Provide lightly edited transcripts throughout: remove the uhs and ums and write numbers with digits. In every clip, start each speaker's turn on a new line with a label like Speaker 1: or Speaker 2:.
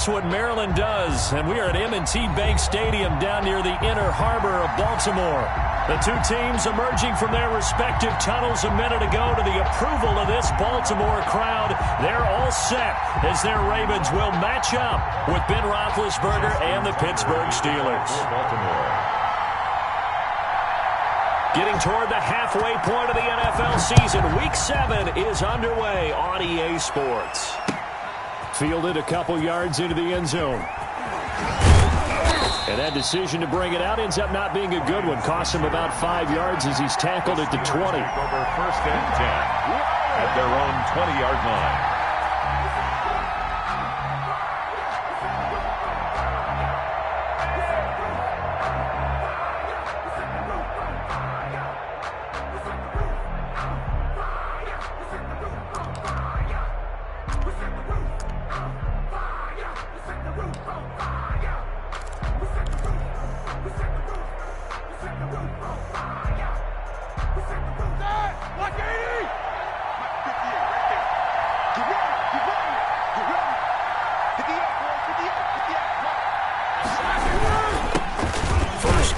Speaker 1: That's what Maryland does, and we are at M&T Bank Stadium down near the Inner Harbor of Baltimore. The two teams emerging from their respective tunnels a minute ago to the approval of this Baltimore crowd. They're all set as their Ravens will match up with Ben Roethlisberger and the Pittsburgh Steelers. Getting toward the halfway point of the NFL season, Week 7 is underway on EA Sports. Fielded a couple yards into the end zone. And that decision to bring it out ends up not being a good one. Costs him about 5 yards as he's tackled at the 20.
Speaker 2: Over 1st and 10 at their own 20-yard line.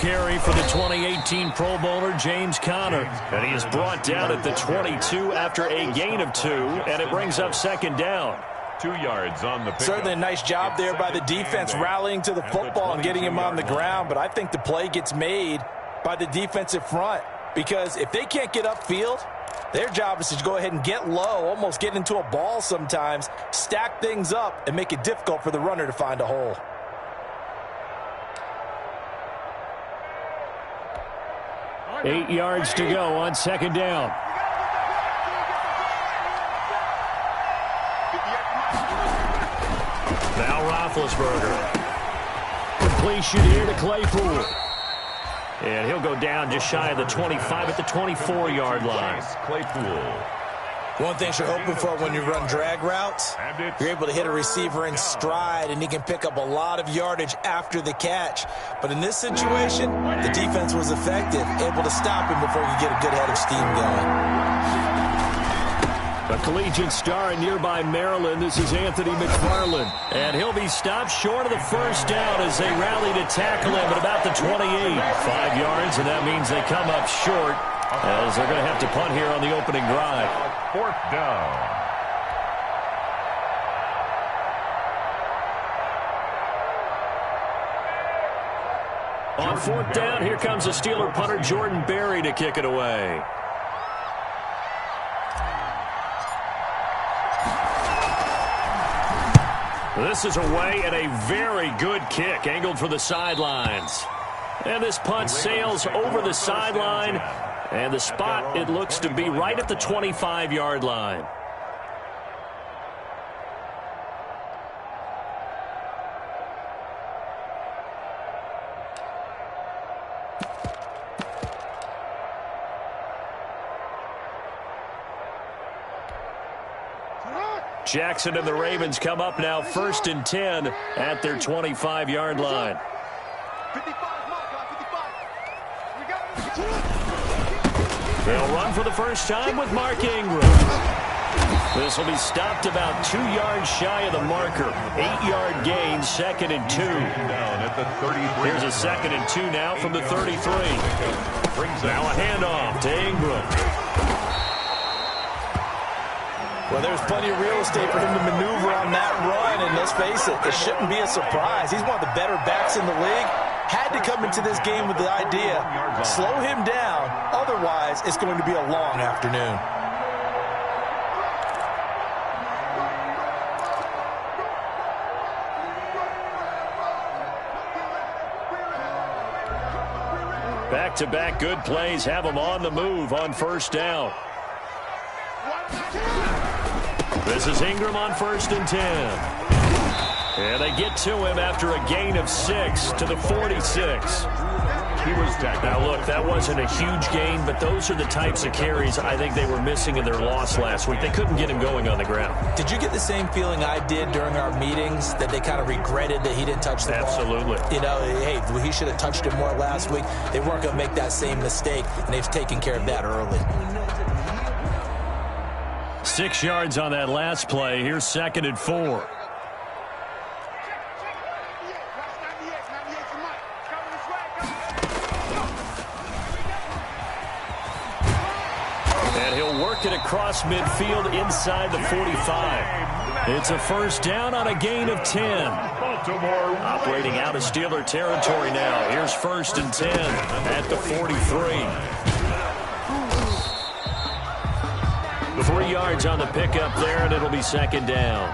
Speaker 1: Carry for the 2018 Pro Bowler James Conner, and he is brought down at the 22 after a gain of 2, and it brings up 2nd down.
Speaker 2: 2 yards on the pickup.
Speaker 3: Certainly a nice job there by the defense rallying to the football and getting him on the ground, but I think the play gets made by the defensive front, because if they can't get upfield, their job is to go ahead and get low, almost get into a ball sometimes, stack things up, and make it difficult for the runner to find a hole.
Speaker 1: Eight yards to go on 2nd down. Now Roethlisberger. Completion here to Claypool. And he'll go down just shy of the 25 at the 24-yard line.
Speaker 2: Claypool.
Speaker 3: One thing you're hoping for when you run drag routes, you're able to hit a receiver in stride, and he can pick up a lot of yardage after the catch. But in this situation, the defense was effective, able to stop him before he could get a good head of steam going.
Speaker 1: A collegiate star in nearby Maryland, this is Anthony McFarland. And he'll be stopped short of the 1st down as they rally to tackle him at about the 28. 5 yards, and that means they come up short, as they're going to have to punt here on the opening drive.
Speaker 2: 4th down.
Speaker 1: On 4th down, here comes the Steeler punter Jordan Berry to kick it away. This is away and a very good kick, angled for the sidelines. And this punt sails over the sideline. And the spot, it looks to be right at the 25-yard line. Jackson and the Ravens come up now 1st and 10 at their 25-yard line. They'll run for the first time with Mark Ingram. This will be stopped about 2 yards shy of the marker. 8-yard gain, 2nd and 2. Here's a 2nd and 2 now from the 33. Now a handoff to Ingram.
Speaker 3: Well, there's plenty of real estate for him to maneuver on that run, and let's face it, it shouldn't be a surprise. He's one of the better backs in the league. Had to come into this game with the idea, slow him down, otherwise it's going to be a long afternoon.
Speaker 1: Back-to-back good plays have him on the move on 1st down. This is Ingram on 1st and 10. And they get to him after a gain of 6 to the 46.
Speaker 2: He was tackled.
Speaker 1: Now, look, that wasn't a huge gain, but those are the types of carries I think they were missing in their loss last week. They couldn't get him going on the ground.
Speaker 3: Did you get the same feeling I did during our meetings, that they kind of regretted that he didn't touch the ball?
Speaker 1: Absolutely.
Speaker 3: You know, hey, he should have touched it more last week. They weren't going to make that same mistake, and they've taken care of that early.
Speaker 1: 6 yards on that last play. Here's 2nd and 4. deflected across midfield inside the 45. It's a first down on a gain of 10. Operating out of Steeler territory now. Here's 1st and 10 at the 43. 3 yards on the pickup there, and it'll be 2nd down.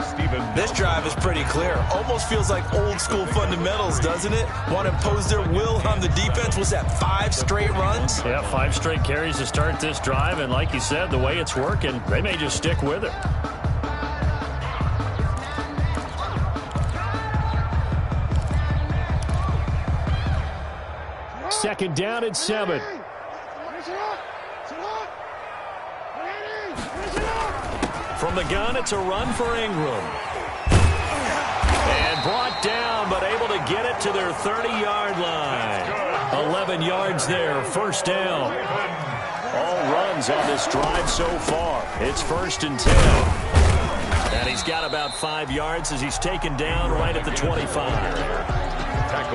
Speaker 3: This drive is pretty clear. Almost feels like old school fundamentals, doesn't it? Want to impose their will on the defense. Was that 5 straight runs?
Speaker 1: Yeah, 5 straight carries to start this drive, and like you said, the way it's working, they may just stick with it. Second down at 7. From the gun, it's a run for Ingram. And brought down, but able to get it to their 30-yard line. 11 yards there, 1st down. All runs on this drive so far. It's 1st and 10. And he's got about 5 yards as he's taken down right at the 25.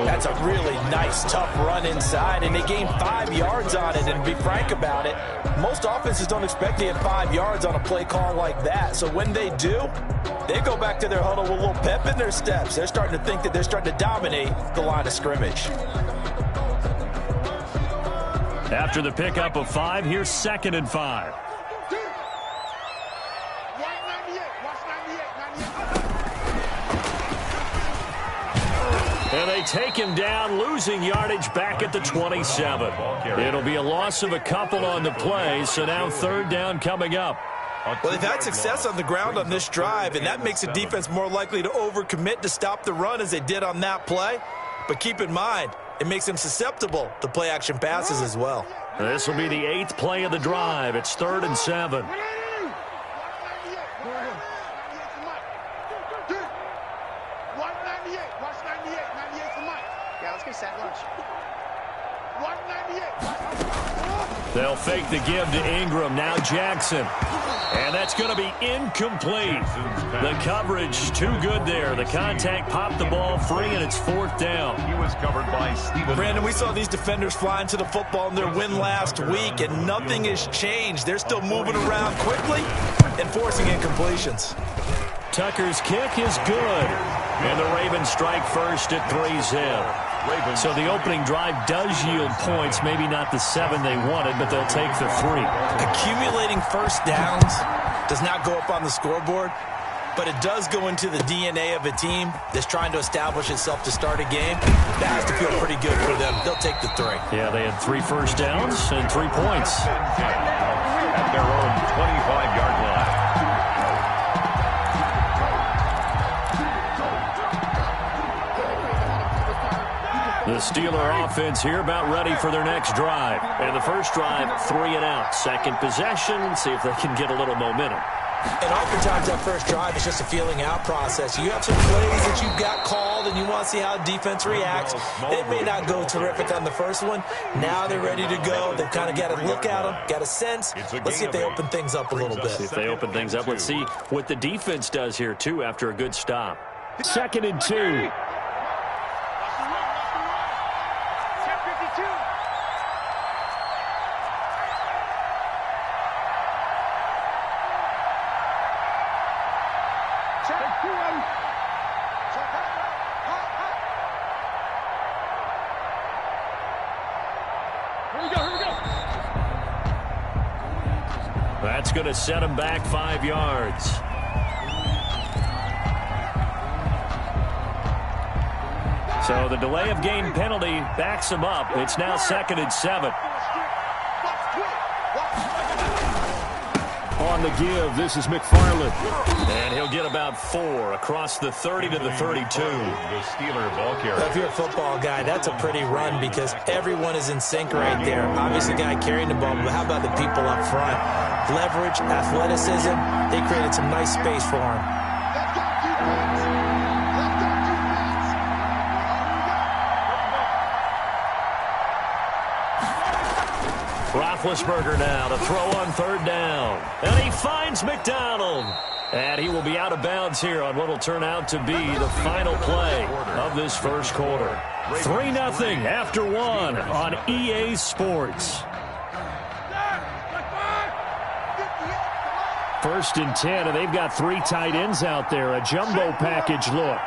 Speaker 3: That's a really nice, tough run inside, and they gained 5 yards on it. And to be frank about it, most offenses don't expect to get 5 yards on a play call like that. So when they do, they go back to their huddle with a little pep in their steps. They're starting to think that they're starting to dominate the line of scrimmage.
Speaker 1: After the pickup of 5, here's 2nd and 5. And they take him down, losing yardage back at the 27. It'll be a loss of a couple on the play, so now 3rd down coming up.
Speaker 3: Well, they've had success on the ground on this drive, and that makes the defense more likely to overcommit to stop the run as they did on that play. But keep in mind, it makes them susceptible to play-action passes as well.
Speaker 1: This will be the 8th play of the drive. It's 3rd and 7. They'll fake the give to Ingram. Now Jackson. And that's going to be incomplete. The coverage too good there. The contact popped the ball free, and it's 4th down.
Speaker 2: He was covered by Steven.
Speaker 3: Brandon, we saw these defenders flying to the football in their win last week, and nothing has changed. They're still moving around quickly and forcing incompletions.
Speaker 1: Tucker's kick is good. And the Ravens strike first at 3-zip. So the opening drive does yield points, maybe not the 7 they wanted, but they'll take the 3.
Speaker 3: Accumulating first downs does not go up on the scoreboard, but it does go into the DNA of a team that's trying to establish itself to start a game. That has to feel pretty good for them. They'll take the 3.
Speaker 1: Yeah, they had 3 first downs and 3 points.
Speaker 2: At their own 25-yard line.
Speaker 1: The Steeler offense here about ready for their next drive. And the first drive, 3 and out. Second possession, see if they can get a little momentum.
Speaker 3: And oftentimes that first drive is just a feeling out process. You have some plays that you've got called and you want to see how defense reacts. It may not go terrific on the first one. Now they're ready to go. They've kind of got to look at them, got a sense. Let's see if they open things up a little bit.
Speaker 1: See if they open things up. Let's see what the defense does here, too, after a good stop. 2nd and 2. That's going to set him back 5 yards. So the delay of game penalty backs him up. It's now 2nd and 7. On the give, this is McFarland. And he'll get about 4 across the 30 to the 32.
Speaker 2: The Steeler ball carrier.
Speaker 3: If you're a football guy, that's a pretty run because everyone is in sync right there. Obviously, the guy carrying the ball, but how about the people up front? Leverage, athleticism, they created some nice space for him.
Speaker 1: Roethlisberger now to throw on 3rd down. And he finds McDonald. And he will be out of bounds here on what will turn out to be the final play of this first quarter. 3-0 after 1 on EA Sports. 1st and 10, and they've got 3 tight ends out there. A jumbo package look.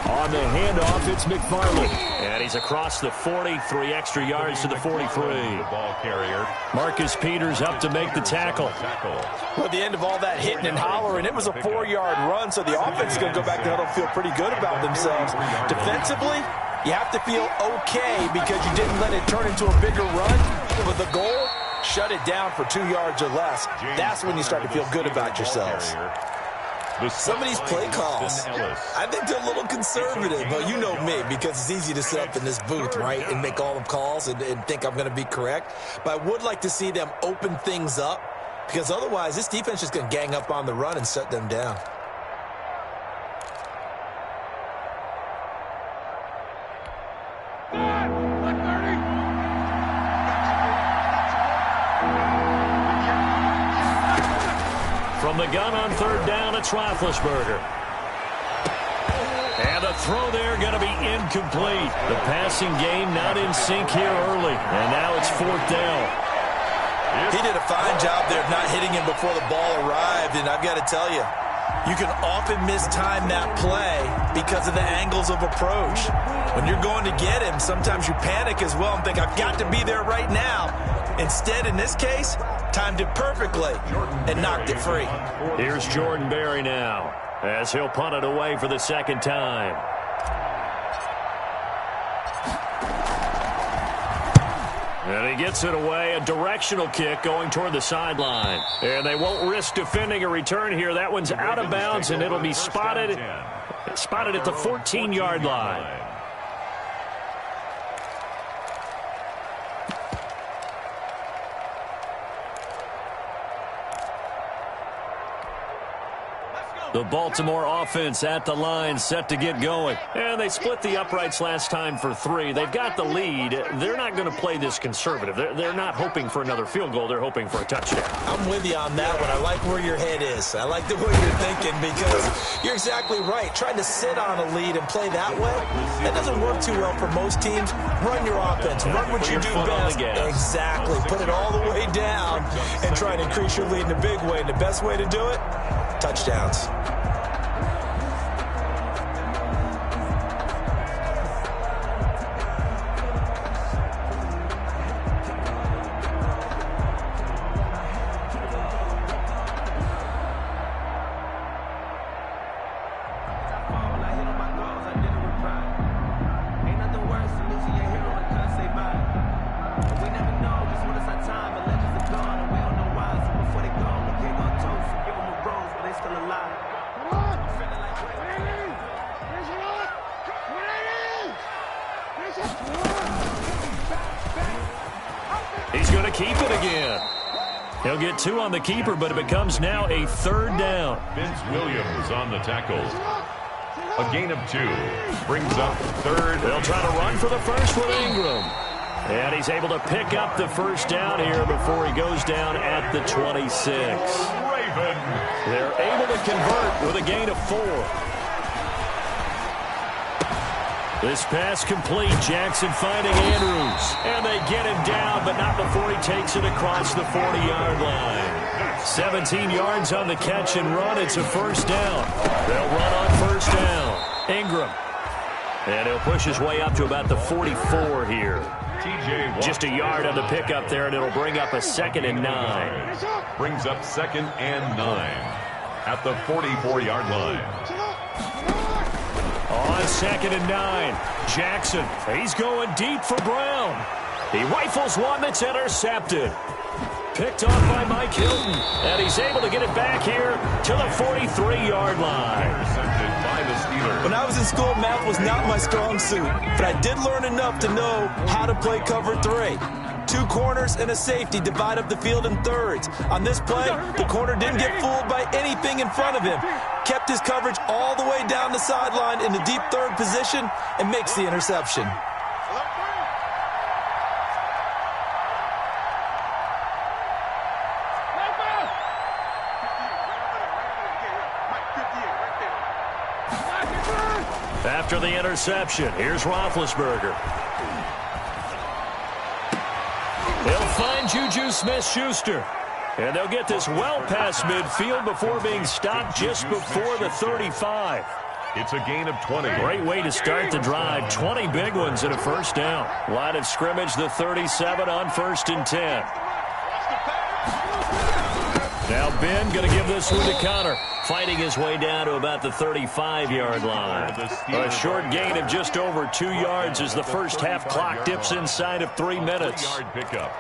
Speaker 1: On the handoff, it's McFarland. And he's across the 40, 3 extra yards to the 43.
Speaker 2: The ball carrier.
Speaker 1: Marcus Peters up to make the tackle.
Speaker 3: Well, at the end of all that hitting and hollering, it was a 4-yard run, so the offense is going to go back to huddle, feel pretty good about themselves. Defensively, you have to feel okay because you didn't let it turn into a bigger run. With the goal, shut it down for 2 yards or less. That's when you start to feel good about yourselves.
Speaker 4: Some of these play calls, I think they're a little conservative. But you know me, because it's easy to sit up in this booth, right, and make all the calls and think I'm going to be correct. But I would like to see them open things up, because otherwise this defense is just going to gang up on the run and shut them down.
Speaker 1: From the gun on 3rd down, it's Roethlisberger. And the throw there going to be incomplete. The passing game not in sync here early. And now it's 4th down.
Speaker 4: He did a fine job there of not hitting him before the ball arrived. And I've got to tell you, you can often mistime that play because of the angles of approach. When you're going to get him, sometimes you panic as well and think, I've got to be there right now. Instead, in this case, timed it perfectly and knocked it free.
Speaker 1: Here's Jordan Berry now as he'll punt it away for the 2nd time. And he gets it away, a directional kick going toward the sideline. And they won't risk defending a return here. That one's out of bounds, and it'll be spotted at the 14-yard line. The Baltimore offense at the line, set to get going. And they split the uprights last time for 3. They've got the lead. They're not going to play this conservative. They're not hoping for another field goal. They're hoping for a touchdown.
Speaker 4: I'm with you on that one. I like where your head is. I like the way you're thinking, because you're exactly right. Trying to sit on a lead and play that way, that doesn't work too well for most teams. Run your offense. Run what you do best. Exactly. Put it all the way down and try to increase your lead in a big way. And the best way to do it, touchdowns.
Speaker 1: He's going to keep it again. He'll get 2 on the keeper, but it becomes now a 3rd down.
Speaker 2: Vince Williams on the tackle. A gain of 2. Brings up 3rd.
Speaker 1: They'll try to run for the first with Ingram. And he's able to pick up the 1st down here before he goes down at the 26.
Speaker 2: Raven.
Speaker 1: They're able to convert with a gain of 4. This pass complete. Jackson finding Andrews. And they get him down, but not before he takes it across the 40-yard line. 17 yards on the catch and run. It's a 1st down. They'll run on 1st down. Ingram. And he'll push his way up to about the 44 here. Just a yard on the pickup there, and it'll bring up a 2nd and 9.
Speaker 2: Brings up 2nd and 9 at the 44-yard line.
Speaker 1: On 2nd and 9, Jackson, he's going deep for Brown. He rifles one that's intercepted. Picked off by Mike Hilton, and he's able to get it back here to the 43-yard line.
Speaker 2: Intercepted by the Steelers.
Speaker 4: When I was in school, math was not my strong suit, but I did learn enough to know how to play cover 3. 2 corners and a safety divide up the field in thirds. On this play, the corner didn't get fooled by anything in front of him. Kept his coverage all the way down the sideline in the deep 3rd position and makes the interception.
Speaker 1: After the interception, here's Roethlisberger. He'll find Juju Smith-Schuster. And they'll get this well past midfield before being stopped just before the 35.
Speaker 2: It's a gain of 20.
Speaker 1: Great way to start the drive. 20 big ones and a first down. Line of scrimmage, the 37 on 1st and 10. Now Ben going to give this one to Connor. Fighting his way down to about the 35-yard line. A short gain of just over 2 yards as the first half clock dips inside of 3 minutes.
Speaker 2: 3-yard pickup.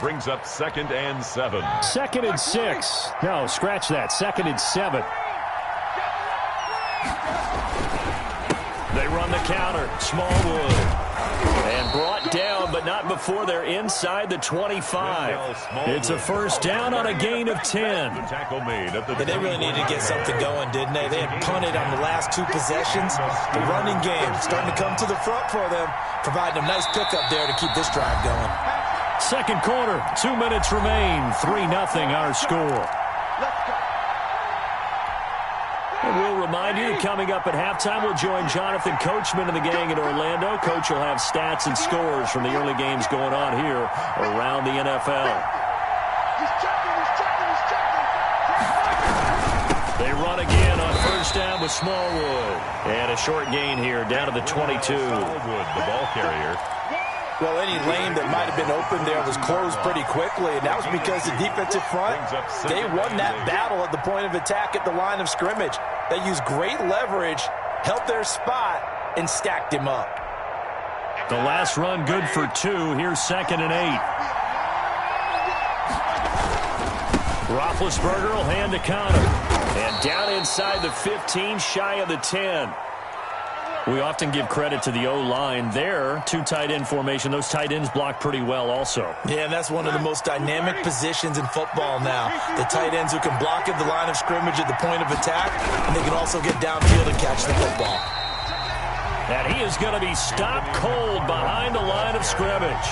Speaker 2: Brings up 2nd and 7.
Speaker 1: 2nd and 6. No, scratch that. 2nd and 7. They run the counter. Smallwood. And brought down, but not before they're inside the 25. It's a first down on a gain of 10.
Speaker 2: The tackle made at the
Speaker 3: They really needed to get something going, didn't they? They had punted on the last 2 possessions. The running game starting to come to the front for them, providing a nice pickup there to keep this drive going.
Speaker 1: Second quarter, 2 minutes remain. 3-0 our score. And we'll remind you that coming up at halftime, we'll join Jonathan Coachman and the gang in Orlando. Coach will have stats and scores from the early games going on here around the NFL. They run again on first down with Smallwood. And a short gain here down to the 22.
Speaker 2: Smallwood, the ball carrier.
Speaker 3: Well, any lane that might have been open there was closed pretty quickly, and that was because the defensive front, they won that battle at the point of attack at the line of scrimmage. They used great leverage, held their spot, and stacked him up.
Speaker 1: The last run good for 2. Here's 2nd and 8. Roethlisberger will hand to Connor. And down inside the 15, shy of the 10. We often give credit to the O-line there. 2 tight end formation. Those tight ends block pretty well also.
Speaker 3: Yeah, and that's one of the most dynamic positions in football now. The tight ends who can block at the line of scrimmage at the point of attack, and they can also get downfield and catch the football.
Speaker 1: And he is going to be stopped cold behind the line of scrimmage.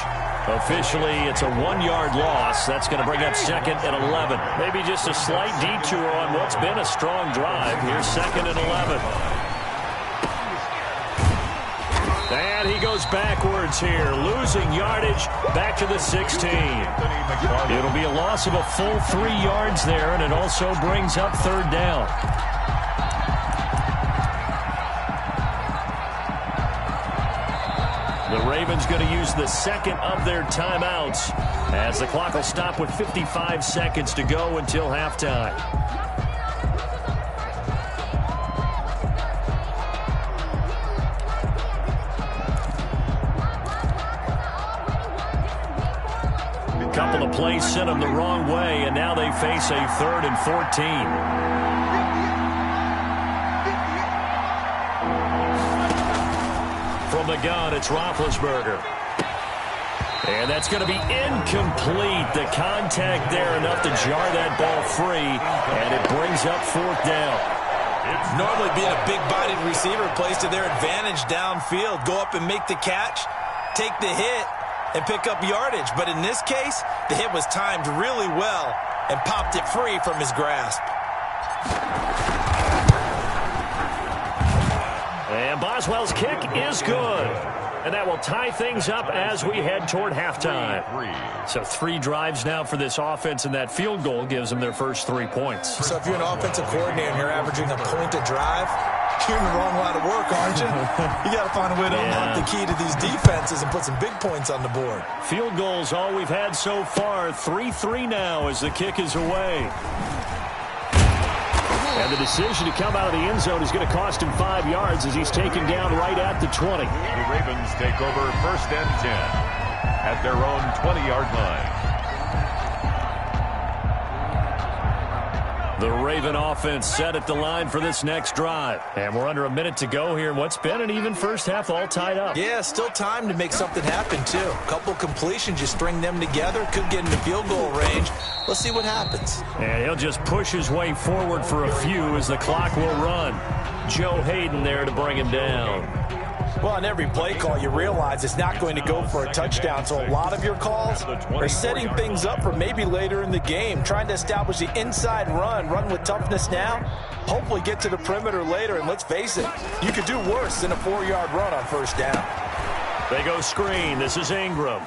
Speaker 1: Officially, it's a 1-yard loss. That's going to bring up 2nd and 11. Maybe just a slight detour on what's been a strong drive. Here's 2nd and 11. And he goes backwards here, losing yardage back to the 16. It'll be a loss of a full 3 yards there, and it also brings up 3rd down. The Ravens going to use the 2nd of their timeouts as the clock will stop with 55 seconds to go until halftime. Couple of plays sent them the wrong way, and now they face a 3rd and 14. From the gun, it's Roethlisberger. And that's going to be incomplete. The contact there enough to jar that ball free, and it brings up 4th down.
Speaker 3: Normally being a big-bodied receiver plays to their advantage downfield. Go up and make the catch, take the hit, and pick up yardage. But in this case, the hit was timed really well and popped it free from his grasp.
Speaker 1: And Boswell's kick is good. And that will tie things up as we head toward halftime. So 3 drives now for this offense, and that field goal gives them their first 3 points.
Speaker 3: So if you're an offensive coordinator and you're averaging a point a drive, you're in the wrong line of work, aren't you? You got to find a way to unlock the key to these defenses and put some big points on the board.
Speaker 1: Field goals all we've had so far. 3-3 now as the kick is away. And the decision to come out of the end zone is going to cost him 5 yards as he's taken down right at the 20.
Speaker 2: The Ravens take over 1st and 10 at their own 20-yard line.
Speaker 1: The Raven offense set at the line for this next drive. And we're under a minute to go here in what's been an even first half, all tied up.
Speaker 3: Yeah, still time to make something happen, too. A couple completions, you string them together, could get into field goal range. Let's see what happens.
Speaker 1: And he'll just push his way forward for a few as the clock will run. Joe Hayden there to bring him down.
Speaker 3: Well, on every play call, you realize it's not going to go for a touchdown, so a lot of your calls are setting things up for maybe later in the game, trying to establish the inside run with toughness now, hopefully get to the perimeter later, and let's face it, you could do worse than a 4-yard run on first down.
Speaker 1: They go screen. This is Ingram.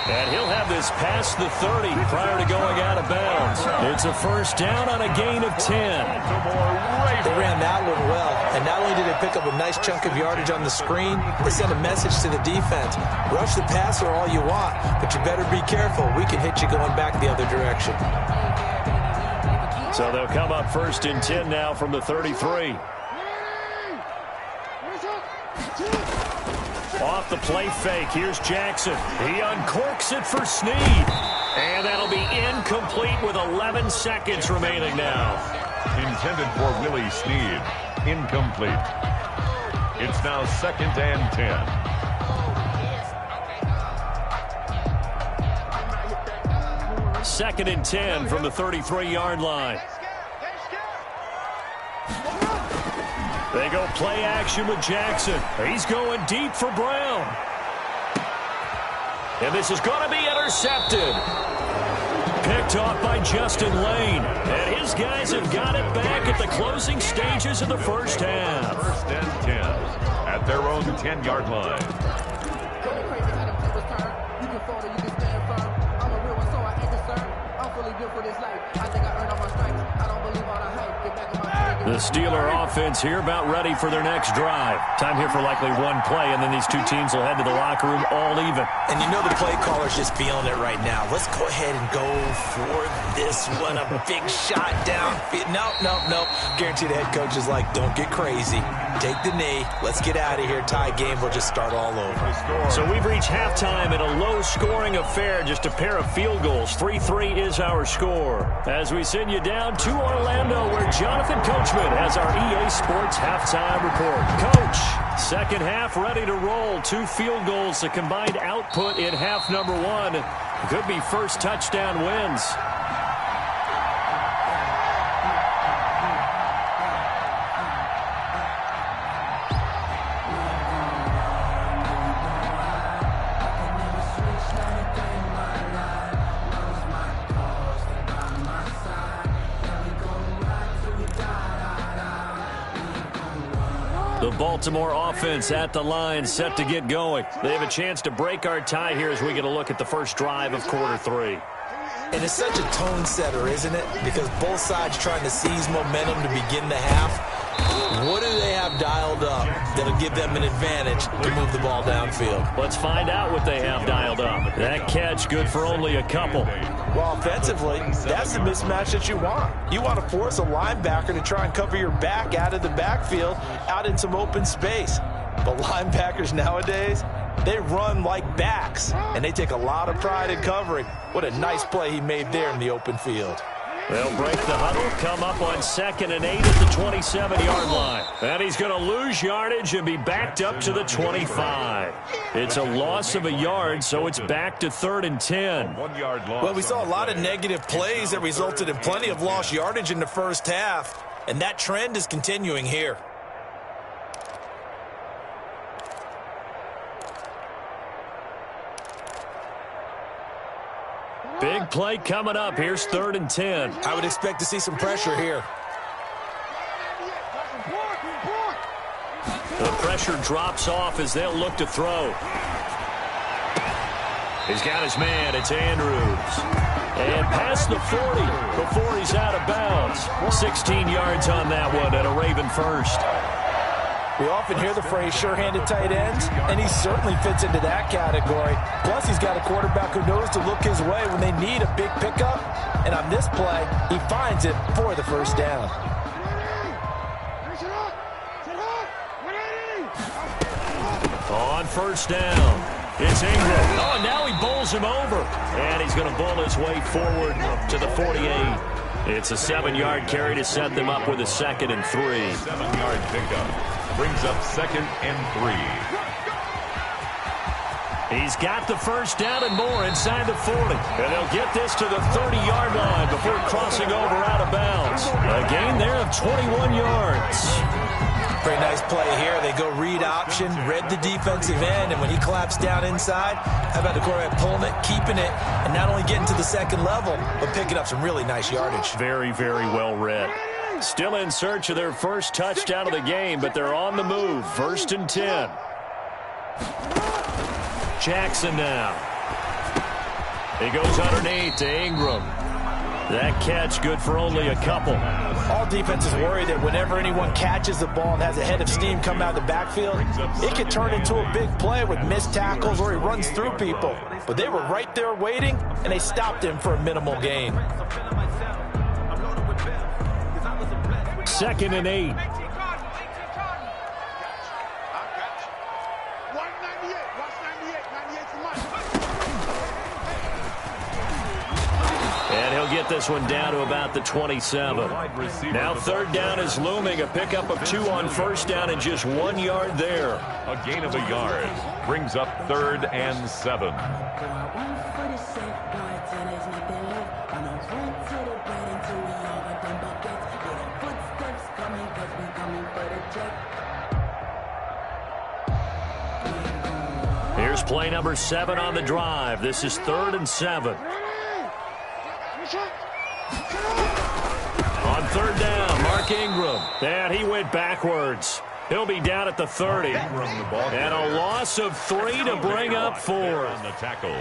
Speaker 1: And he'll have this past the 30 prior to going out of bounds. It's a first down on a gain of 10.
Speaker 3: They ran that one well. And not only did they pick up a nice chunk of yardage on the screen, they sent a message to the defense. Rush the passer all you want, but you better be careful. We can hit you going back the other direction.
Speaker 1: So they'll come up first and 10 now from the 33. Off the play fake, here's Jackson. He uncorks it for Snead. And that'll be incomplete with 11 seconds remaining now.
Speaker 2: Intended for Willie Snead. Incomplete. It's now 2nd and 10.
Speaker 1: 2nd and 10 from the 33-yard line. They go play action with Jackson. He's going deep for Brown. And this is going to be intercepted. Picked off by Justin Lane. And his guys have got it back at the closing stages of the first half.
Speaker 2: 1st and 10 at their own 10-yard line.
Speaker 1: The Steeler offense here about ready for their next drive. Time here for likely one play, and then these two teams will head to the locker room all even.
Speaker 3: And you know the play caller's just feeling it right now. Let's go ahead and go for this one. A big shot down. Nope. Guarantee the head coach is like, don't get crazy. Take the knee. Let's get out of here. Tie game. We'll just start all over.
Speaker 1: So we've reached halftime in a low-scoring affair. Just a pair of field goals. 3-3 is our score. As we send you down to Orlando, where Jonathan Coachman has our EA Sports halftime report. Coach, second half ready to roll. 2 field goals, the combined output in half number 1. Could be first touchdown wins. The Baltimore offense at the line, set to get going. They have a chance to break our tie here as we get a look at the first drive of quarter 3.
Speaker 3: And it's such a tone setter, isn't it? Because both sides trying to seize momentum to begin the half. What do they have dialed up that'll give them an advantage to move the ball downfield?
Speaker 1: Let's find out what they have dialed up. That catch good for only a couple.
Speaker 3: Well, offensively, that's the mismatch that you want. You want to force a linebacker to try and cover your back out of the backfield, out in some open space. But linebackers nowadays, they run like backs, and they take a lot of pride in covering. What a nice play he made there in the open field.
Speaker 1: They'll break the huddle, come up on 2nd and 8 at the 27-yard line. And he's going to lose yardage and be backed up to the 25. It's a loss of a yard, so it's back to 3rd and 10.
Speaker 2: 1 yard loss.
Speaker 3: Well, we saw a lot of negative plays that resulted in plenty of lost yardage in the first half, and that trend is continuing here.
Speaker 1: Big play coming up. Here's 3rd and 10.
Speaker 3: I would expect to see some pressure here.
Speaker 1: The pressure drops off as they'll look to throw. He's got his man. It's Andrews. And past the 40 before he's out of bounds. 16 yards on that one and a Raven first.
Speaker 3: We often hear the phrase sure-handed tight ends, and he certainly fits into that category. Plus, he's got a quarterback who knows to look his way when they need a big pickup. And on this play, he finds it for the first down.
Speaker 1: On first down, it's Ingram. Oh, and now he bowls him over. And he's going to bowl his way forward to the 48. It's a 7-yard carry to set them up with a 2nd and 3.
Speaker 2: 7-yard pickup. Brings up 2nd and
Speaker 1: 3. He's got the first down and more inside the 40. And they'll get this to the 30-yard line before crossing over out of bounds. A gain there of 21 yards.
Speaker 3: Very nice play here. They go read option, read the defensive end, and when he collapsed down inside, how about the quarterback pulling it, keeping it, and not only getting to the second level, but picking up some really nice yardage.
Speaker 1: Very, very well read. Still in search of their first touchdown of the game, but they're on the move. 1st and 10. Jackson now. He goes underneath to Ingram. That catch good for only a couple.
Speaker 3: All defenses worry that whenever anyone catches the ball and has a head of steam coming out of the backfield, it could turn into a big play with missed tackles or he runs through people. But they were right there waiting, and they stopped him for a minimal gain.
Speaker 1: 2nd and 8. And he'll get this one down to about the 27. Now 3rd down is looming. A pickup of 2 on 1st down and just 1 yard there.
Speaker 2: A gain of a yard brings up 3rd and 7.
Speaker 1: Here's play number 7 on the drive. This is 3rd and 7. On 3rd down, Mark Ingram. And he went backwards. He'll be down at the 30. And a loss of 3 to bring up 4.
Speaker 2: On the tackle.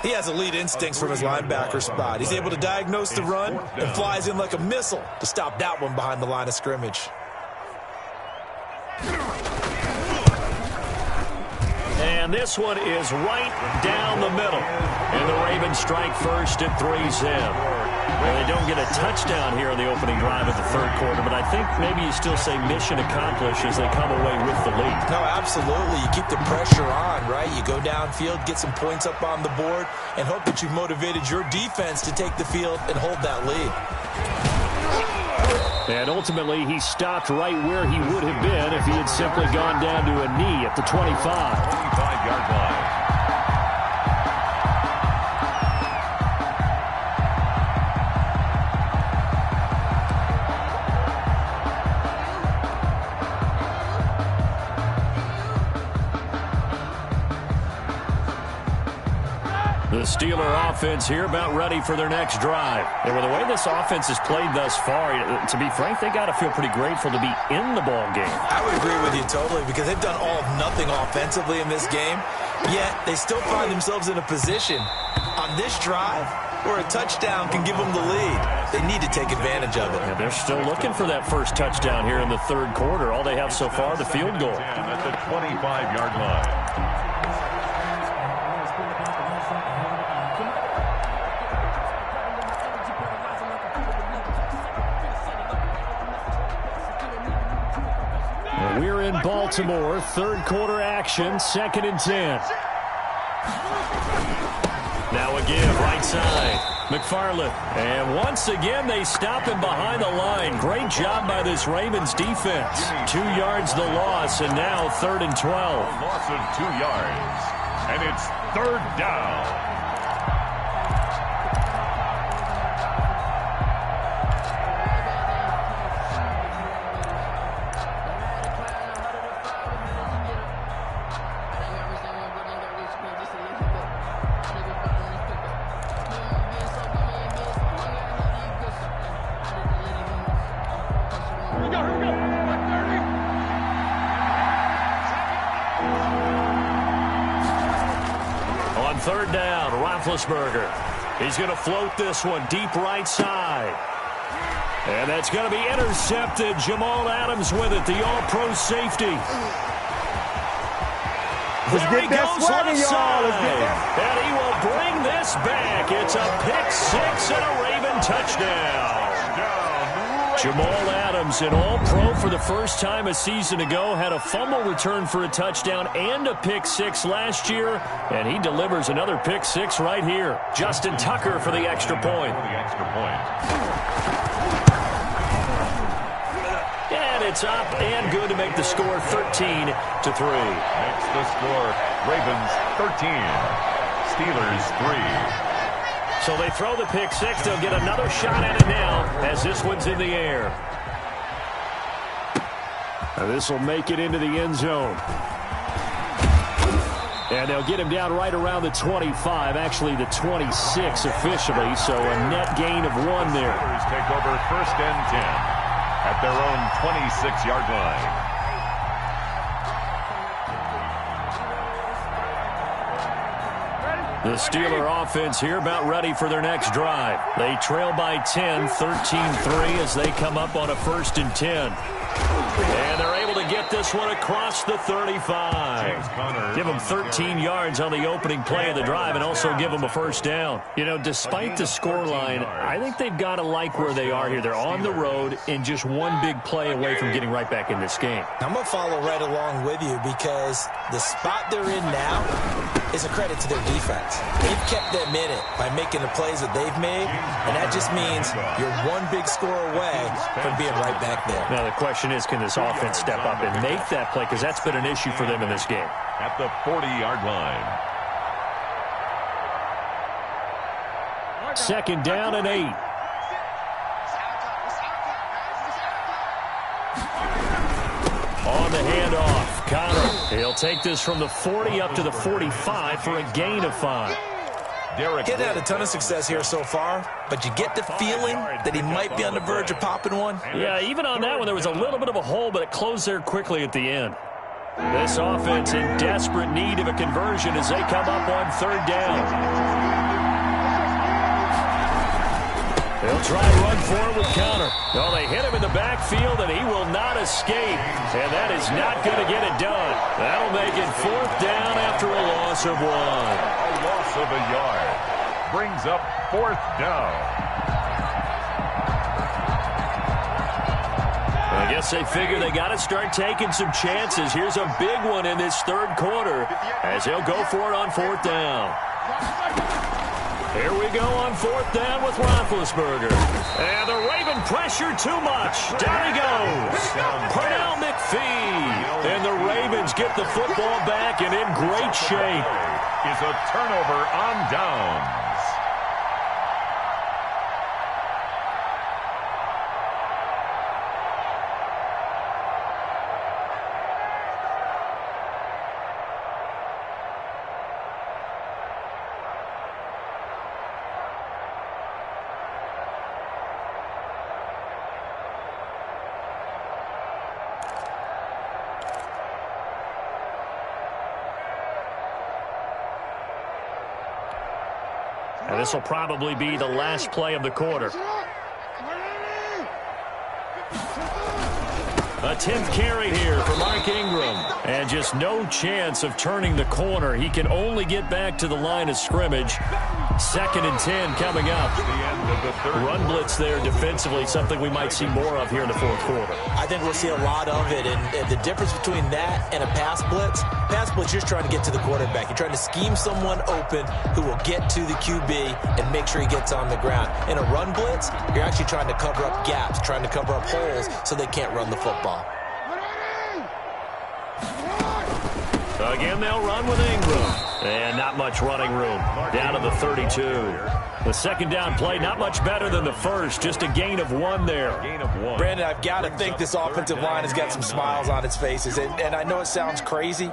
Speaker 4: He has elite instincts from his linebacker spot. He's able to diagnose the run and flies in like a missile to stop that one behind the line of scrimmage.
Speaker 1: And this one is right down the middle. And the Ravens strike first at 3-zip. Well, they don't get a touchdown here in the opening drive of the 3rd quarter, but I think maybe you still say mission accomplished as they come away with the lead.
Speaker 3: No, absolutely. You keep the pressure on, right? You go downfield, get some points up on the board, and hope that you've motivated your defense to take the field and hold that lead.
Speaker 1: And ultimately, he stopped right where he would have been if he had simply gone down to a knee at the 25.
Speaker 2: 25-yard line.
Speaker 1: The Steeler offense here about ready for their next drive. And with the way this offense has played thus far, to be frank, they got to feel pretty grateful to be in the ball game.
Speaker 3: I would agree with you totally because they've done all of nothing offensively in this game, yet they still find themselves in a position on this drive where a touchdown can give them the lead. They need to take advantage of it.
Speaker 1: And they're still looking for that first touchdown here in the 3rd quarter. All they have so far, the field goal.
Speaker 2: At the 25-yard line.
Speaker 1: We're in Baltimore, 3rd quarter action, 2nd and 10. Now a give, right side, McFarland. And once again, they stop him behind the line. Great job by this Ravens defense. 2 yards the loss, and now 3rd and 12.
Speaker 2: A loss of 2 yards, and it's 3rd down.
Speaker 1: On 3rd down, Roethlisberger. He's going to float this one deep right side. And that's going to be intercepted. Jamal Adams with it, the all-pro safety. There he goes left side. And he will bring this back. It's a pick-6 and a Raven touchdown. Jamal Adams, an all-pro for the first time a season ago, had a fumble return for a touchdown and a pick-6 last year, and he delivers another pick-6 right here. Justin Tucker for the extra point. And it's up and good to make the score 13-3.
Speaker 2: Makes the score Ravens 13, Steelers 3.
Speaker 1: So they throw the pick-6. They'll get another shot at it now as this one's in the air. And this will make it into the end zone. And they'll get him down right around the 25, actually the 26 officially, so a net gain of 1 there.
Speaker 2: Steelers take over 1st and 10 at their own 26-yard line.
Speaker 1: The Steeler offense here about ready for their next drive. They trail by 10, 13-3 as they come up on a 1st and 10. And they're able to get this one across the 35. Give them 13 yards on the opening play of the drive and also give them a 1st down. You know, despite the scoreline, I think they've got to like where they are here. They're on the road and just one big play away from getting right back in this game.
Speaker 3: I'm going to follow right along with you because the spot they're in now is a credit to their defense. They've kept them in it by making the plays that they've made, and that just means you're one big score away from being right back there.
Speaker 1: Now the question is, can this offense step up and make that play? Because that's been an issue for them in this game.
Speaker 2: At the 40-yard line.
Speaker 1: 2nd down and 8. On the handoff, Connor. He'll take this from the 40 up to the 45 for a gain of 5.
Speaker 3: Getting had a ton of success here so far, but you get the feeling that he might be on the verge of popping one.
Speaker 1: Yeah, even on that one, there was a little bit of a hole, but it closed there quickly at the end. This offense in desperate need of a conversion as they come up on 3rd down. They'll try and run for it with Connor. Oh, they hit him in the backfield, and he will not escape. And that is not going to get it done. That'll make it 4th down after a loss of 1.
Speaker 2: A loss of a yard. Brings up 4th down.
Speaker 1: I guess they figure they got to start taking some chances. Here's a big one in this 3rd quarter as they'll go for it on 4th down. Here we go on 4th down with Roethlisberger. And the Raven pressure too much. Down he goes. Pernell McPhee. And the Ravens get the football back and in great shape.
Speaker 2: Is a turnover on downs.
Speaker 1: And this will probably be the last play of the quarter. A 10th carry here for Mark Ingram. And just no chance of turning the corner. He can only get back to the line of scrimmage. 2nd and 10 coming up. Run blitz there defensively, something we might see more of here in the 4th quarter.
Speaker 3: I think we'll see a lot of it, and the difference between that and a pass blitz, you're just trying to get to the quarterback. You're trying to scheme someone open who will get to the QB and make sure he gets on the ground. In a run blitz, you're actually trying to cover up gaps, trying to cover up holes so they can't run the football.
Speaker 1: Again, they'll run with Ingram. And not much running room. Down to the 32. The 2nd down play, not much better than the first. Just a gain of 1 there.
Speaker 3: Brandon, I've got to think this offensive line has got some smiles on its faces. And I know it sounds crazy,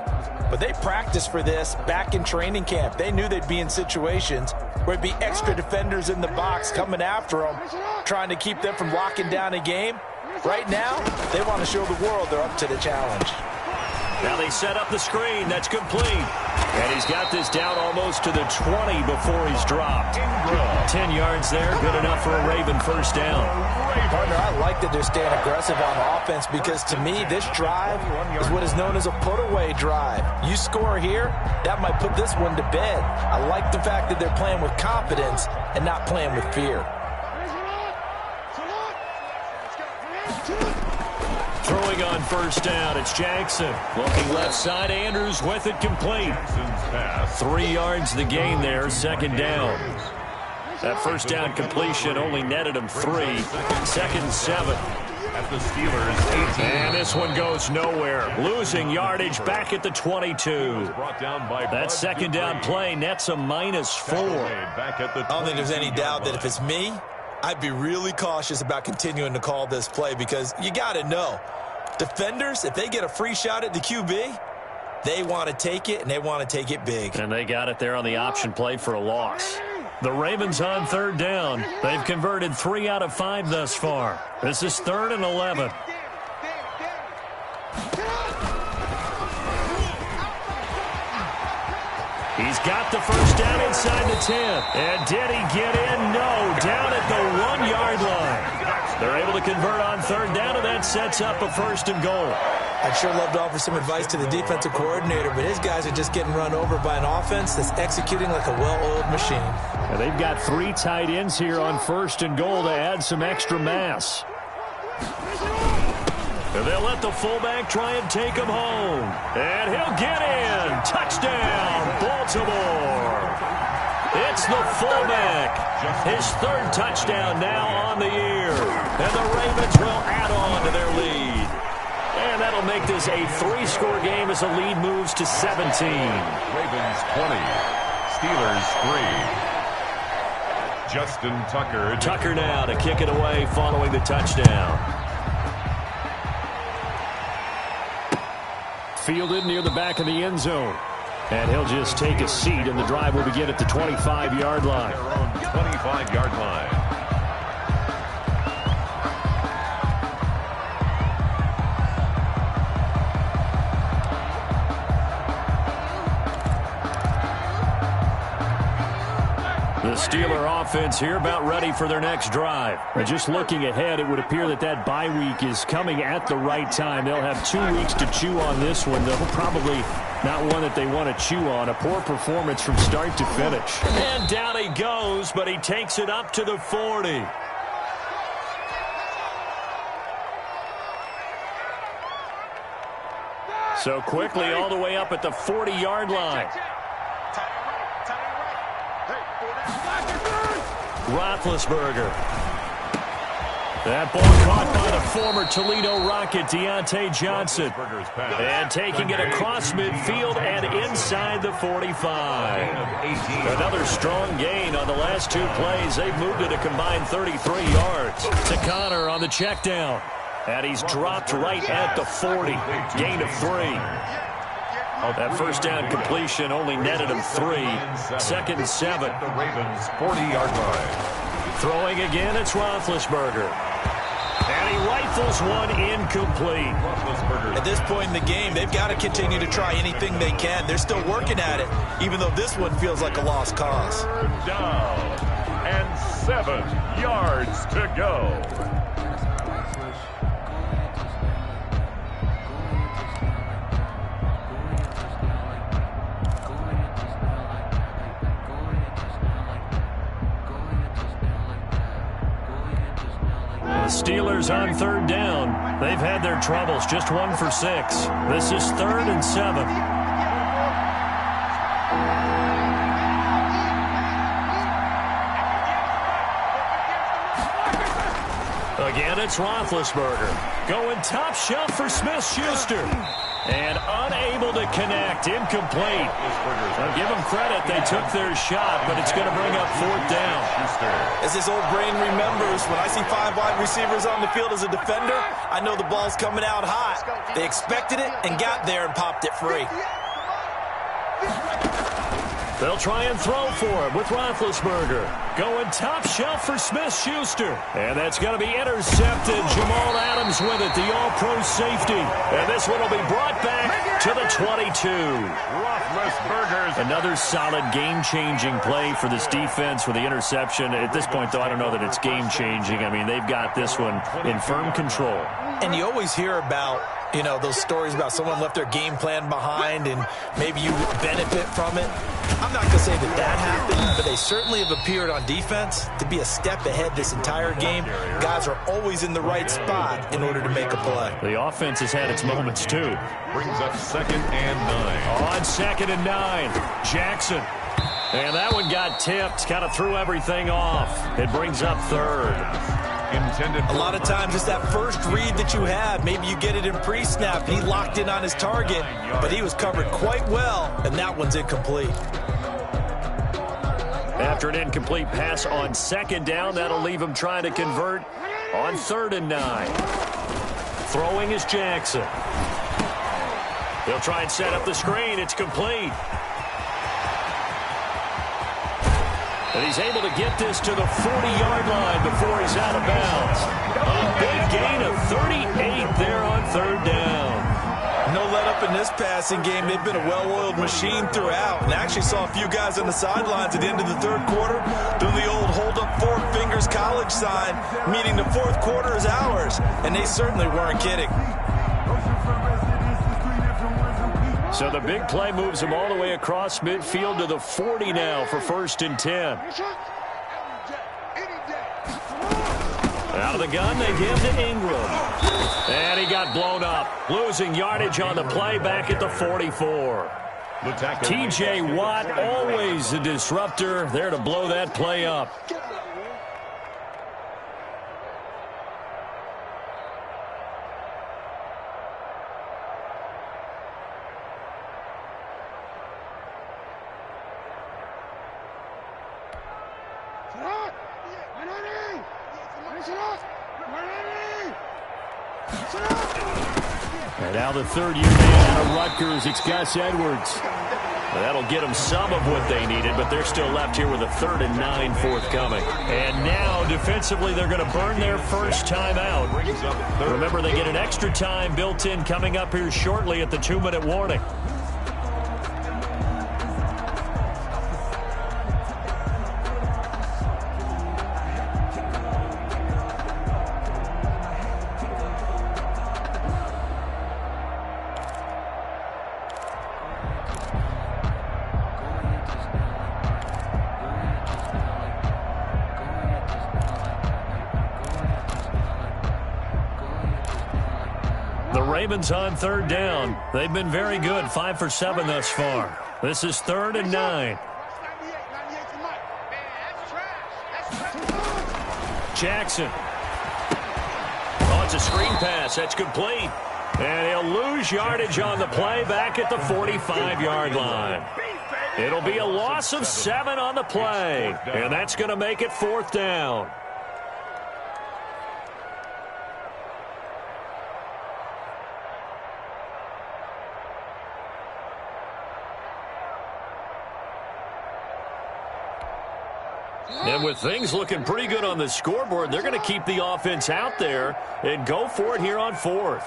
Speaker 3: but they practiced for this back in training camp. They knew they'd be in situations where there'd be extra defenders in the box coming after them, trying to keep them from locking down a game. Right now, they want to show the world they're up to the challenge.
Speaker 1: Now they set up the screen. That's complete. And he's got this down almost to the 20 before he's dropped. 10 yards there. Good enough for a Raven 1st down.
Speaker 3: Partner, I like that they're staying aggressive on offense because to me, this drive is what is known as a put-away drive. You score here, that might put this one to bed. I like the fact that they're playing with confidence and not playing with fear.
Speaker 1: Throwing on 1st down, it's Jackson. Looking left side, Andrews with it complete. 3 yards the gain there, 2nd down. That 1st down completion only netted him 3. 2nd and 7.
Speaker 2: At the Steelers 18.
Speaker 1: And this one goes nowhere. Losing yardage back at the 22. That 2nd down play nets a -4.
Speaker 3: I don't think there's any doubt that if it's me, I'd be really cautious about continuing to call this play because you got to know, defenders, if they get a free shot at the QB, they want to take it, and they want to take it big.
Speaker 1: And they got it there on the option play for a loss. The Ravens on 3rd down. They've converted 3 out of 5 thus far. This is 3rd and 11. He's got the first down inside the 10. And did he get in? No, down at the 1-yard line. They're able to convert on third down, and that sets up a first and goal.
Speaker 3: I'd sure love to offer some advice to the defensive coordinator, but his guys are just getting run over by an offense that's executing like a well-oiled machine.
Speaker 1: And they've got 3 tight ends here on first and goal to add some extra mass. And they'll let the fullback try and take him home. And he'll get in. Touchdown, Baltimore. It's the fullback. His 3rd touchdown now on the year. And the Ravens will add on to their lead. And that'll make this a 3-score game as the lead moves to 17.
Speaker 2: Ravens 20, Steelers 3. Justin Tucker.
Speaker 1: Tucker now to kick it away following the touchdown. Fielded near the back of the end zone. And he'll just take a seat, and the drive will begin at the 25-yard line.
Speaker 2: Their own 25-yard line.
Speaker 1: The Steeler offense here about ready for their next drive. And just looking ahead, it would appear that bye week is coming at the right time. They'll have 2 weeks to chew on this one. They'll probably not one that they want to chew on. A poor performance from start to finish. And down he goes, but he takes it up to the 40. So quickly all the way up at the 40-yard line. Roethlisberger. That ball caught by the former Toledo Rocket, Deontay Johnson. And taking it across midfield and inside the 45. Another strong gain on the last 2 plays. They've moved it a combined 33 yards. To Connor on the check down. And he's dropped right at the 40. Gain of 3. That first down completion only netted him 3. 2nd and 7.
Speaker 2: The Ravens 40-yard line.
Speaker 1: Throwing again, it's Roethlisberger. And he rifles one incomplete.
Speaker 3: At this point in the game, they've got to continue to try anything they can. They're still working at it, even though this one feels like a lost cause.
Speaker 2: Down and 7 yards to go.
Speaker 1: The Steelers on third down. They've had their troubles, just 1 for 6. This is 3rd and 7. Again, it's Roethlisberger. Going top shelf for Smith-Schuster. And unable to connect. Incomplete. Now give them credit. They took their shot, but it's going to bring up 4th down.
Speaker 3: As his old brain remembers, when I see 5 wide receivers on the field as a defender, I know the ball's coming out hot. They expected it and got there and popped it free.
Speaker 1: They'll try and throw for him with Roethlisberger. Going top shelf for Smith-Schuster. And that's going to be intercepted. Jamal Adams with it, the all-pro safety. And this one will be brought back to the 22.
Speaker 2: Roethlisberger's
Speaker 1: another solid game-changing play for this defense with the interception. At this point, though, I don't know that it's game-changing. I mean, they've got this one in firm control.
Speaker 3: And you always hear about, you know, those stories about someone left their game plan behind and maybe you benefit from it. I'm not going to say that happened, but they certainly have appeared on defense to be a step ahead this entire game. Guys are always in the right spot in order to make a play.
Speaker 1: The offense has had its moments, too.
Speaker 2: brings up 2nd and 9.
Speaker 1: On 2nd and 9, Jackson. And that one got tipped, kind of threw everything off. It brings up 3rd.
Speaker 3: A lot of times it's that first read that you have. Maybe you get it in pre-snap. He locked in on his target, but he was covered quite well, and that one's incomplete.
Speaker 1: After an incomplete pass on 2nd down, that'll leave him trying to convert on 3rd and 9. Throwing is Jackson. He'll try and set up the screen. It's complete. And he's able to get this to the 40-yard line before he's out of bounds. A big gain of 38 there on 3rd down.
Speaker 3: No let up in this
Speaker 4: this passing game, they've been a well-oiled machine throughout. And actually saw a few guys on the sidelines at the end of the third quarter doing the old hold up four fingers college sign, meaning the fourth quarter is ours. And they certainly weren't kidding.
Speaker 1: So the big play moves them all the way across midfield to the 40 now for 1st and 10. Out of the gun, they give to Ingram. And he got blown up. Losing yardage on the play back at the 44. T.J. Watt, always a disruptor, there to blow that play up. And now the third-year man out of Rutgers, it's Gus Edwards. Well, that'll get them some of what they needed, but they're still left here with a 3rd and 9 forthcoming. And now, defensively, they're going to burn their first time out. Remember, they get an extra time built in coming up here shortly at the 2-minute warning. Ravens on 3rd down. They've been very good, 5 for 7 thus far. This is 3rd and 9. Jackson. Oh, it's a screen pass. That's complete. And he'll lose yardage on the play back at the 45-yard line. It'll be a loss of 7 on the play. And that's going to make it 4th down. And with things looking pretty good on the scoreboard, they're going to keep the offense out there and go for it here on 4th.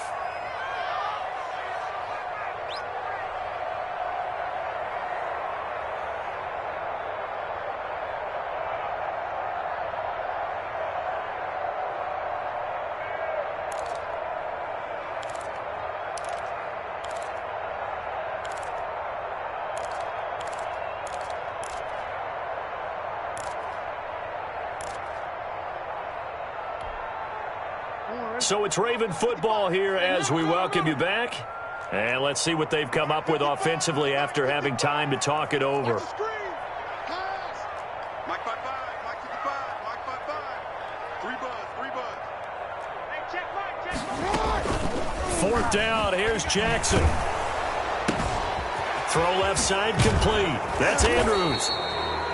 Speaker 1: So it's Raven football here as we welcome you back. And let's see what they've come up with offensively after having time to talk it over. 4th down, here's Jackson. Throw left side complete. That's Andrews.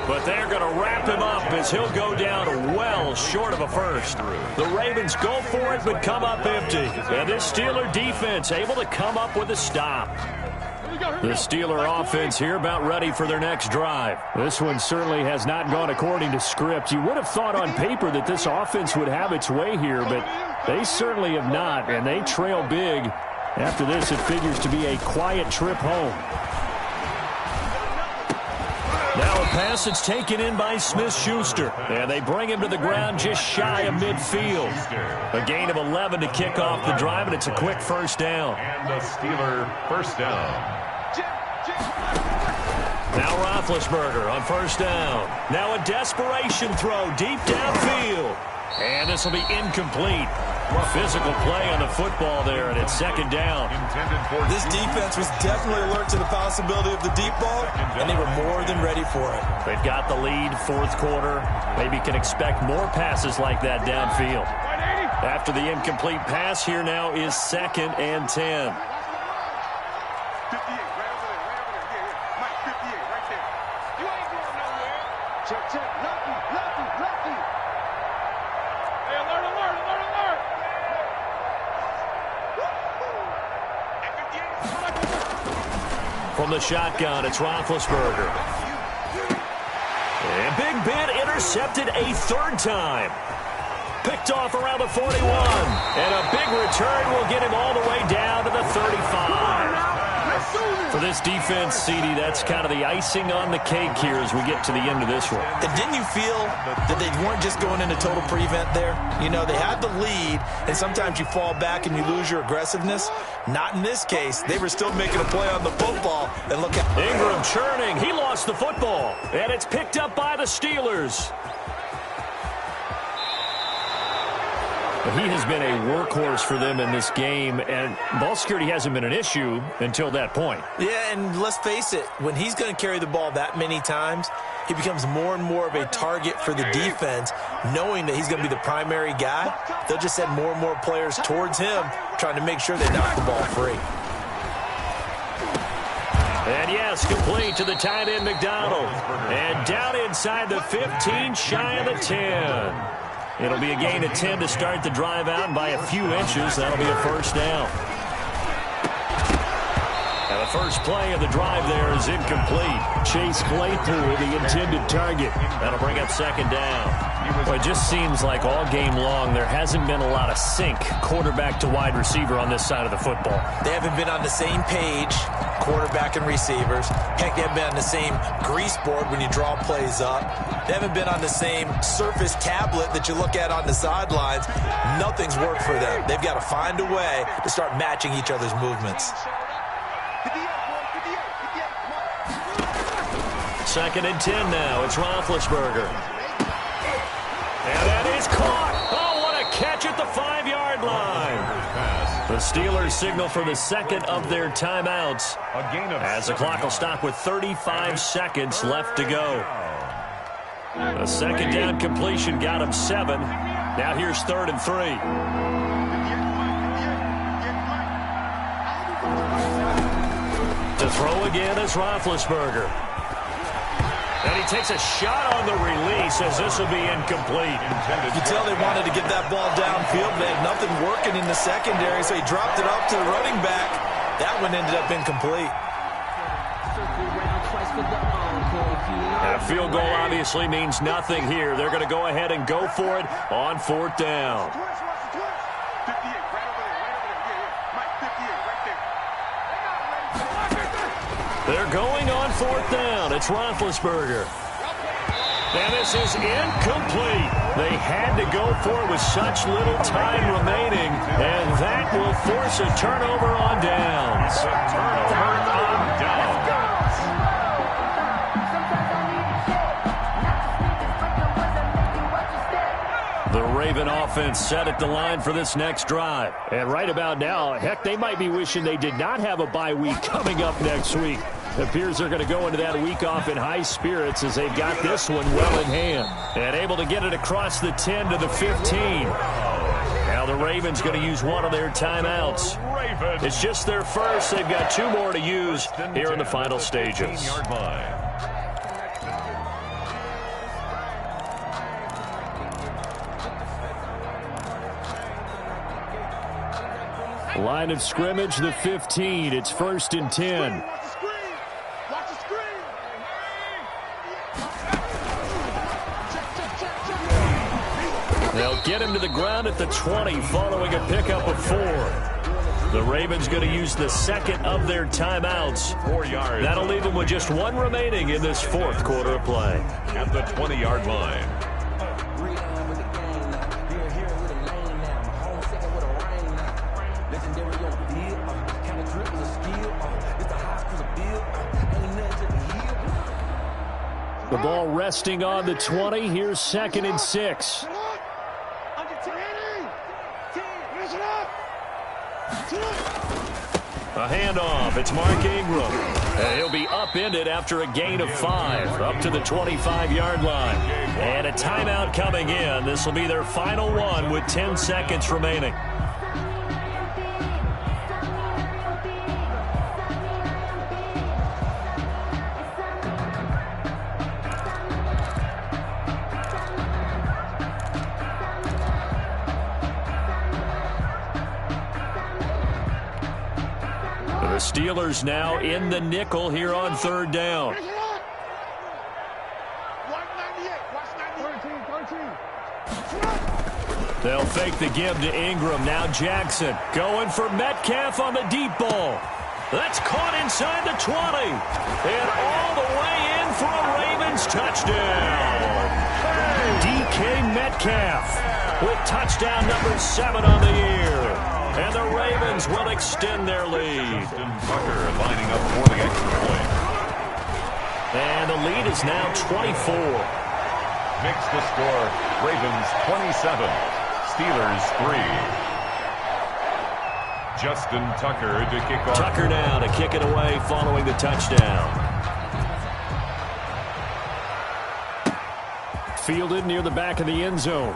Speaker 1: But they're going to wrap him up as he'll go down well short of a first. The Ravens go for it but come up empty. And this Steeler defense able to come up with a stop. The Steeler offense here about ready for their next drive. This one certainly has not gone according to script. You would have thought on paper that this offense would have its way here, but they certainly have not, and they trail big. After this, it figures to be a quiet trip home. Now a pass that's taken in by Smith-Schuster. And they bring him to the ground just shy of midfield. A gain of 11 to kick off the drive, and it's a quick 1st down.
Speaker 2: And the Steeler 1st down.
Speaker 1: Now Roethlisberger on 1st down. Now a desperation throw deep downfield. And this will be incomplete. Physical play on the football there, and it's 2nd down.
Speaker 4: This defense was definitely alert to the possibility of the deep ball, and they were more than ready for it.
Speaker 1: They've got the lead, 4th quarter. Maybe can expect more passes like that downfield. After the incomplete pass, here now is 2nd and 10. From the shotgun, it's Roethlisberger. And Big Ben intercepted a 3rd time. Picked off around the 41. And a big return will get him all the way down to the 35. this defense, CD, that's kind of the icing on the cake here as we get to the end of this one.
Speaker 3: And didn't you feel that they weren't just going into total prevent there? You know, they had the lead, and sometimes you fall back and you lose your aggressiveness. Not in this case. They were still making a play on the football. And look at
Speaker 1: Ingram churning. He lost the football, and it's picked up by the Steelers. He has been a workhorse for them in this game, and ball security hasn't been an issue until that point.
Speaker 3: Yeah, and let's face it, when he's going to carry the ball that many times, he becomes more and more of a target for the defense, knowing that he's going to be the primary guy. They'll just send more and more players towards him, trying to make sure they knock the ball free.
Speaker 1: And yes, complete to the tight end, McDonald. And down inside the 15, shy of the 10. It'll be a gain of 10 to start the drive out by a few inches. That'll be a first down. And the first play of the drive there is incomplete. Chase Claypool, the intended target. That'll bring up second down. Well, it just seems like all game long there hasn't been a lot of sync quarterback to wide receiver on this side of the football.
Speaker 3: They haven't been on the same page, quarterback and receivers. Heck, they haven't been on the same grease board when you draw plays up. They haven't been on the same surface tablet that you look at on the sidelines. Nothing's worked for them. They've got to find a way to start matching each other's movements.
Speaker 1: Second and 10 now. It's Roethlisberger. And that is caught. Oh, what a catch at the 5-yard line. The Steelers signal for the second of their timeouts as the clock will stop with 35 seconds left to go. A second down completion got him 7. Now here's 3rd and 3. To throw again is Roethlisberger. And he takes a shot on the release as this will be incomplete.
Speaker 3: You can tell they wanted to get that ball downfield. They had nothing working in the secondary, so he dropped it up to the running back. That one ended up incomplete.
Speaker 1: And a field goal obviously means nothing here. They're going to go ahead and go for it on 4th down. They're going on 4th down. It's Roethlisberger. And this is incomplete. They had to go for it with such little time remaining, and that will force a turnover on downs. Turnover on downs. The Raven offense set at the line for this next drive. And right about now, heck, they might be wishing they did not have a bye week coming up next week. It appears they're going to go into that week off in high spirits as they've got this one well in hand. And able to get it across the 10 to the 15. Now the Ravens going to use one of their timeouts. It's just their first. They've got 2 more to use here in the final stages. Line of scrimmage, the 15. It's 1st and 10. They'll get him to the ground at the 20 following a pickup of 4. The Ravens going to use the second of their timeouts. 4 yards. That'll leave them with just 1 remaining in this 4th quarter of play.
Speaker 2: At the 20-yard line.
Speaker 1: The ball resting on the 20. Here's 2nd and 6. A handoff. It's Mark Ingram. And he'll be upended after a gain of 5. Up to the 25-yard line. And a timeout coming in. This will be their final one with 10 seconds remaining. The Steelers now in the nickel here on 3rd down. They'll fake the give to Ingram. Now Jackson going for Metcalf on the deep ball. That's caught inside the 20. And all the way in for a Ravens touchdown. DK Metcalf with touchdown number 7 on the year. And the Ravens will extend their lead.
Speaker 2: Justin Tucker lining up for the extra point.
Speaker 1: And the lead is now 24.
Speaker 2: Mix the score. Ravens 27. Steelers 3. Justin Tucker to kick off.
Speaker 1: Tucker now to kick it away following the touchdown. Fielded near the back of the end zone.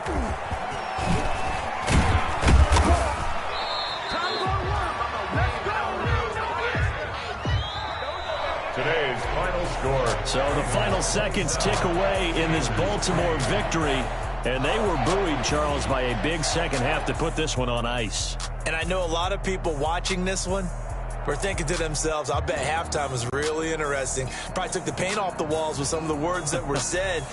Speaker 2: Today's final score.
Speaker 1: So the final seconds tick away in this Baltimore victory. And they were buoyed, Charles, by a big second half to put this one on ice.
Speaker 4: And I know a lot of people watching this one were thinking to themselves, I bet halftime was really interesting. Probably took the paint off the walls with some of the words that were said.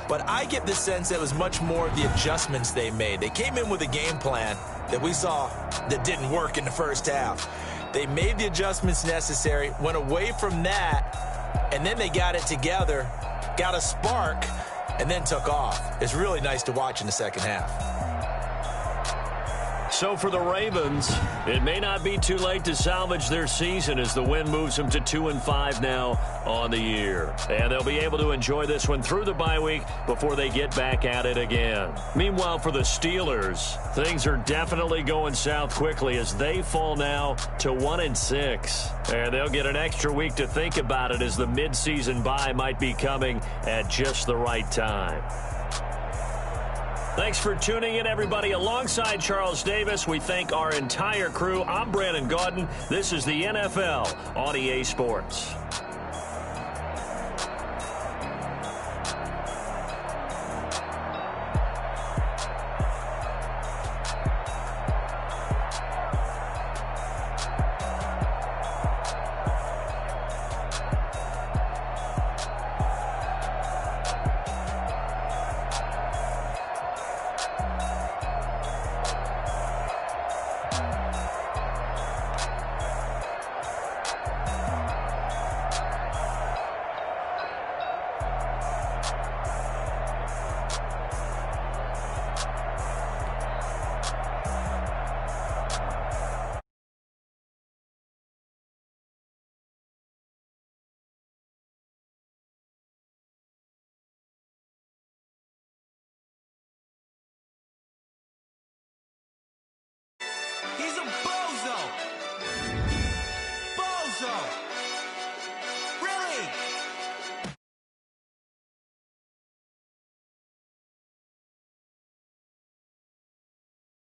Speaker 4: But I get the sense that it was much more of the adjustments they made. They came in with a game plan that we saw that didn't work in the first half. They made the adjustments necessary, went away from that, and then they got it together, got a spark, and then took off. It's really nice to watch in the second half.
Speaker 1: So for the Ravens, it may not be too late to salvage their season as the win moves them to 2-5 now on the year. And they'll be able to enjoy this one through the bye week before they get back at it again. Meanwhile, for the Steelers, things are definitely going south quickly as they fall now to 1-6. And they'll get an extra week to think about it as the midseason bye might be coming at just the right time. Thanks for tuning in, everybody. Alongside Charles Davis, we thank our entire crew. I'm Brandon Gaudin. This is the NFL on EA Sports.